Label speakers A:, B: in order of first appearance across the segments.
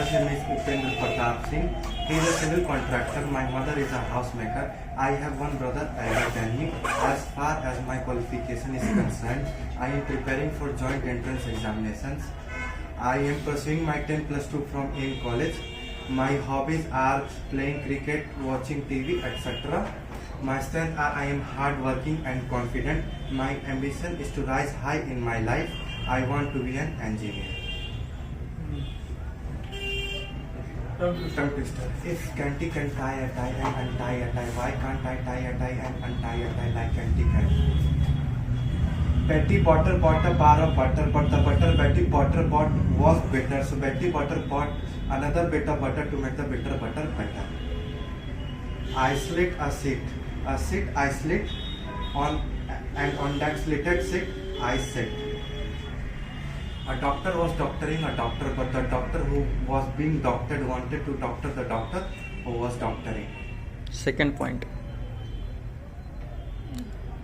A: father's name is Upendra Pratap Singh. He is a civil contractor. My mother is a housemaker. I have one brother elder than me. As far as my qualification is concerned, I am preparing for joint entrance examinations. I am pursuing my 10 plus 2 from AIM College. My hobbies are playing cricket, watching TV, etc. My strengths are I am hardworking and confident. My ambition is to rise high in my life. I want to be an engineer. Tongue twister. If Canty can tie a tie and untie a tie, why can't I tie a tie and untie a tie like Canty can? Betty Potter bought a bar of butter, but the butter Betty Potter bought was bitter. So Betty Potter bought another bit of butter to make the bitter butter better. I slit a seat. A seat I slit on, and on that slitted seat I sit. A doctor was doctoring a doctor, but the doctor who was being doctored wanted to doctor the doctor who was doctoring.
B: Second point.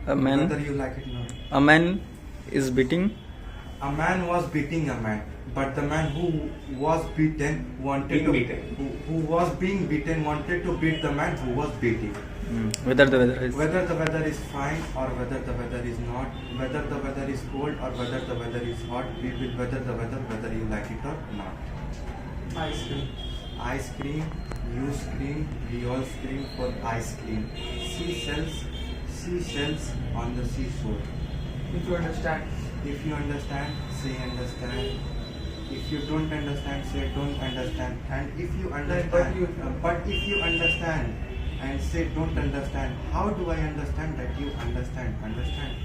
B: A
A: Whether you like it or not.
B: man is beating.
A: A man was beating a man, but the man who was beaten wanted who was being beaten wanted to beat the man who was beating.
B: Whether the weather is.
A: Whether the weather is fine or whether the weather is not, whether the weather is cold or whether the weather is hot, we will weather the weather whether you like it or not.
C: Ice cream.
A: Ice cream, you scream, we all scream for ice cream. Seashells on the seashore.
C: If you understand.
A: If you understand, say understand. If you don't understand, say don't understand. And if you understand, but if you understand and say don't understand, how do I understand that you understand? Understand?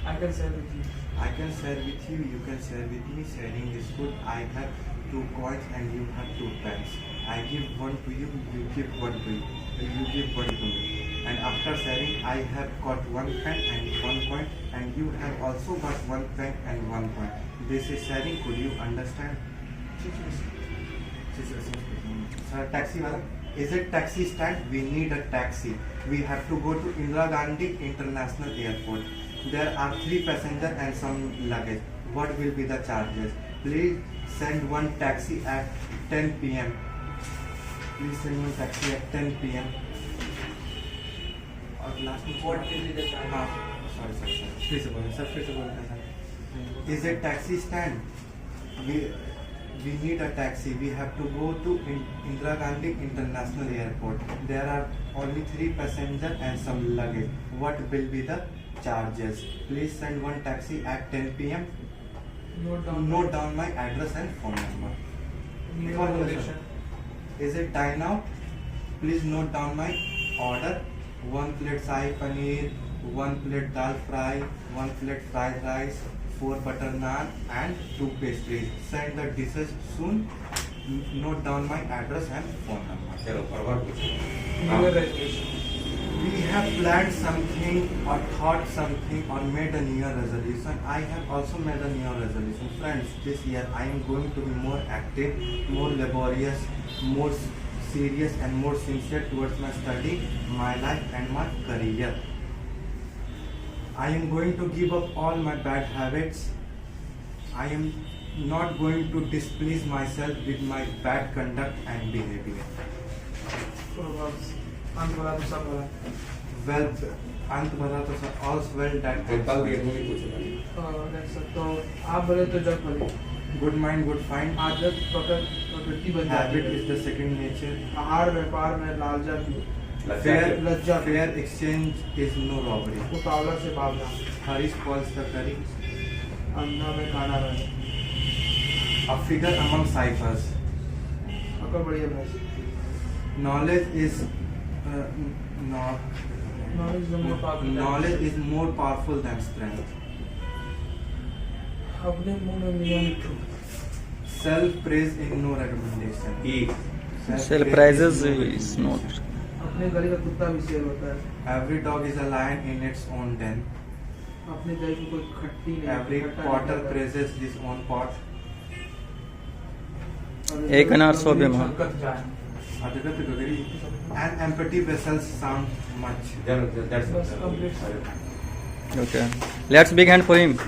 C: I can share with you.
A: I can share with you, you can share with me. Sharing is good. I have 2 coins and you have 2 pens. I give one to you, you give one to you. You give one to me. And after sharing, I have got 1 pen and 1 coin, and you have also got 1 pen and 1 coin. This is sharing. Could you understand? Sir, taxi wala? Is it taxi stand? We need a taxi. We have to go to Indira Gandhi International Airport. There are 3 passengers and some luggage. What will be the charges? Please send one taxi at 10 p.m. Please send one taxi at 10 p.m. और last में
C: What will be the time?
A: हाँ sorry फिर से बोलें sir Is it taxi stand? We need a taxi. We have to go to Indira Gandhi International Airport. There are only 3 passengers and some luggage. What will be the charges? Please send one taxi at 10 p.m. Note down my address and phone number.
C: Information.
A: Is it dine out? Please note down my order. 1 plate Shahi Paneer, 1 plate Dal Fry, 1 plate fried rice, 4 butter naan and 2 pastries. Send the dishes soon. Note down my address and phone number.
C: New Year resolution.
A: We have planned something or thought something or made a New Year resolution. I have also made a New Year resolution. Friends, this year I am going to be more active, more laborious, more serious and more sincere towards my study, my life and my career. I am going to give up all my bad habits. I am not going to displease myself with my bad conduct and behavior.
C: Proverbs. अंत भला तो सब भला.
A: Well, अंत भला तो सब all's well that ends well.
C: That's it. तो आप भले तो जग भले.
A: Good mind, good find.
C: आदत पकड़ प्रकृति बन जाती
A: Habit
C: है.
A: is the second nature.
C: आहार व्यापार में लालचा की.
A: Fair exchange is no robbery.
C: उतावला से भागना.
A: Hurry spoils the curry.
C: अंधा में खाना रहना.
A: A figure among ciphers.
C: अकल बड़ी है भाई.
A: Knowledge is knowledge is more powerful than strength.
C: अपने मुंह में मियाँ मिठू.
A: Self praise is no recommendation.
B: Self praises is not.
C: अपने गली का कुत्ता भी शेर होता है.
A: Every dog is a lion in its own den.
C: अपने दही को कोई खट्टी नहीं.
A: Every potter praises his own pot.
B: एक अनार 100 बेईमान.
A: And empty vessels sound much.
C: बस complete.
B: Okay. Let's big hand for him.